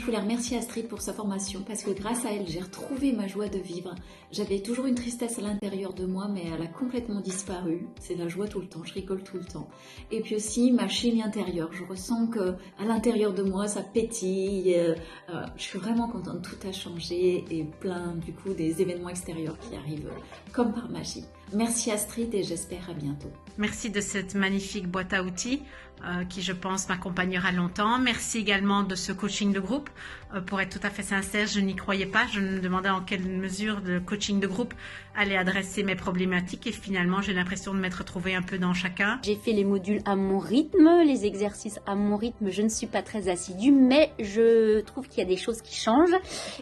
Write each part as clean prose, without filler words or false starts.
Je voulais remercier Astrid pour sa formation parce que grâce à elle, j'ai retrouvé ma joie de vivre. J'avais toujours une tristesse à l'intérieur de moi, mais elle a complètement disparu. C'est la joie tout le temps, je rigole tout le temps. Et puis aussi ma chimie intérieure. Je ressens que à l'intérieur de moi, ça pétille. Je suis vraiment contente, tout a changé et plein du coup des événements extérieurs qui arrivent comme par magie. Merci Astrid et j'espère à bientôt. Merci de cette magnifique boîte à outils qui, je pense, m'accompagnera longtemps. Merci également de ce coaching de groupe. Pour être tout à fait sincère, je n'y croyais pas. Je me demandais en quelle mesure le coaching de groupe allait adresser mes problématiques et finalement, j'ai l'impression de m'être retrouvée un peu dans chacun. J'ai fait les modules à mon rythme, les exercices à mon rythme. Je ne suis pas très assidue, mais je trouve qu'il y a des choses qui changent.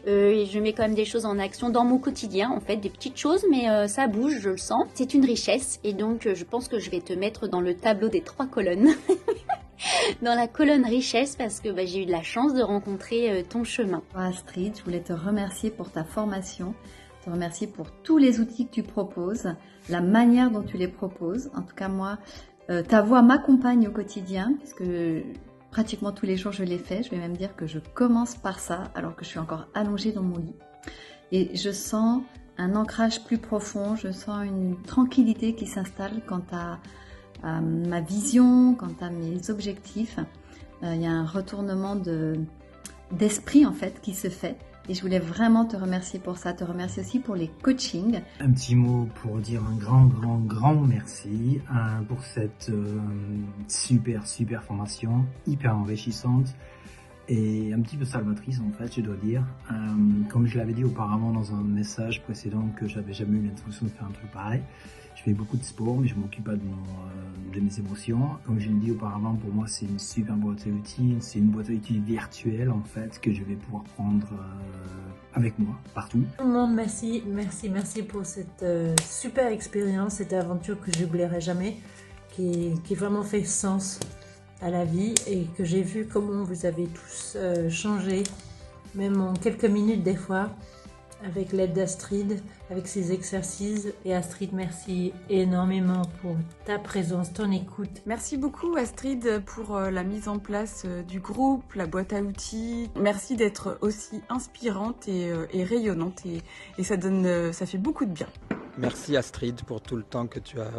Et je mets quand même des choses en action dans mon quotidien, en fait, des petites choses, mais ça bouge, je le sens. C'est une richesse et donc je pense que je vais te mettre dans le tableau des 3 colonnes. Dans la colonne richesse parce que j'ai eu de la chance de rencontrer ton chemin. Astrid, je voulais te remercier pour ta formation, te remercier pour tous les outils que tu proposes, la manière dont tu les proposes. En tout cas, moi, ta voix m'accompagne au quotidien puisque pratiquement tous les jours je l'ai fait. Je vais même dire que je commence par ça alors que je suis encore allongée dans mon lit. Et je sens un ancrage plus profond, je sens une tranquillité qui s'installe quant à ma vision, quant à mes objectifs. Il y a un retournement d'esprit en fait qui se fait et je voulais vraiment te remercier pour ça, te remercier aussi pour les coachings. Un petit mot pour dire un grand merci pour cette super formation, hyper enrichissante et un petit peu salvatrice en fait, je dois dire. Comme je l'avais dit auparavant dans un message précédent que j'avais jamais eu l'intention de faire un truc pareil. Je fais beaucoup de sport, mais je m'occupe pas de mes émotions. Comme je l'ai dit auparavant, pour moi, c'est une super boîte à outils. C'est une boîte à outils virtuelle, en fait, que je vais pouvoir prendre avec moi, partout. Tout le monde, merci pour cette super expérience, cette aventure que je n'oublierai jamais, qui vraiment fait sens à la vie et que j'ai vu comment vous avez tous changé, même en quelques minutes des fois, avec l'aide d'Astrid, avec ses exercices. Et Astrid, merci énormément pour ta présence, ton écoute. Merci beaucoup Astrid pour la mise en place du groupe, la boîte à outils. Merci d'être aussi inspirante et rayonnante et ça fait beaucoup de bien. Merci Astrid pour tout le temps que tu as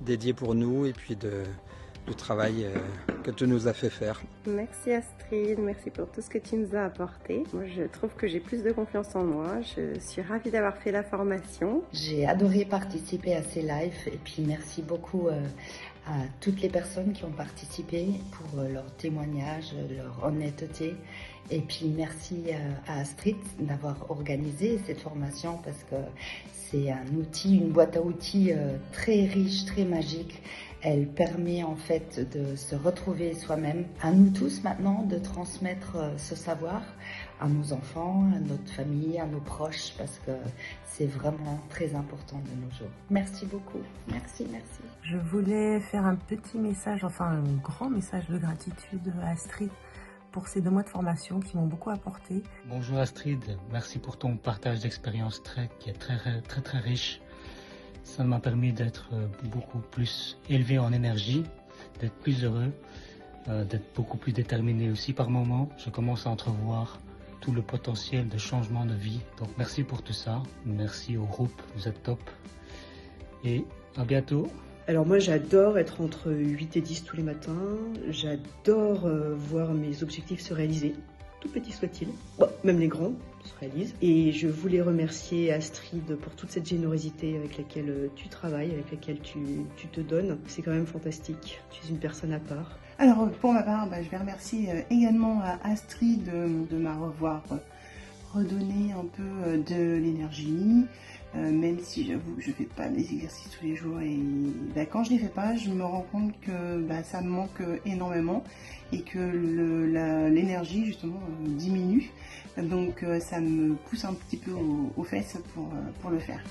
dédié pour nous et puis du travail que tu nous as fait faire. Merci Astrid, merci pour tout ce que tu nous as apporté. Moi je trouve que j'ai plus de confiance en moi, je suis ravie d'avoir fait la formation. J'ai adoré participer à ces lives et puis merci beaucoup à toutes les personnes qui ont participé pour leur témoignage, leur honnêteté. Et puis merci à Astrid d'avoir organisé cette formation parce que c'est un outil, une boîte à outils très riche, très magique. Elle permet en fait de se retrouver soi-même. À nous tous maintenant de transmettre ce savoir à nos enfants, à notre famille, à nos proches parce que c'est vraiment très important de nos jours. Merci beaucoup. Merci. Je voulais faire un petit message, enfin un grand message de gratitude à Astrid pour ces 2 mois de formation qui m'ont beaucoup apporté. Bonjour Astrid, merci pour ton partage d'expérience qui est très riche. Ça m'a permis d'être beaucoup plus élevé en énergie, d'être plus heureux, d'être beaucoup plus déterminé aussi par moments. Je commence à entrevoir tout le potentiel de changement de vie. Donc merci pour tout ça. Merci au groupe, vous êtes top. Et à bientôt. Alors moi j'adore être entre 8 et 10 tous les matins. J'adore voir mes objectifs se réaliser, tout petits soient-ils. Bon, même les grands se réalisent. Et je voulais remercier Astrid pour toute cette générosité avec laquelle tu travailles, avec laquelle tu te donnes. C'est quand même fantastique. Tu es une personne à part. Alors pour ma part, je vais remercier également à Astrid de m'avoir redonné un peu de l'énergie. Même si j'avoue que je fais pas des exercices tous les jours et quand je les fais pas, je me rends compte que ça me manque énormément et que l'énergie justement diminue. Donc ça me pousse un petit peu aux fesses pour le faire.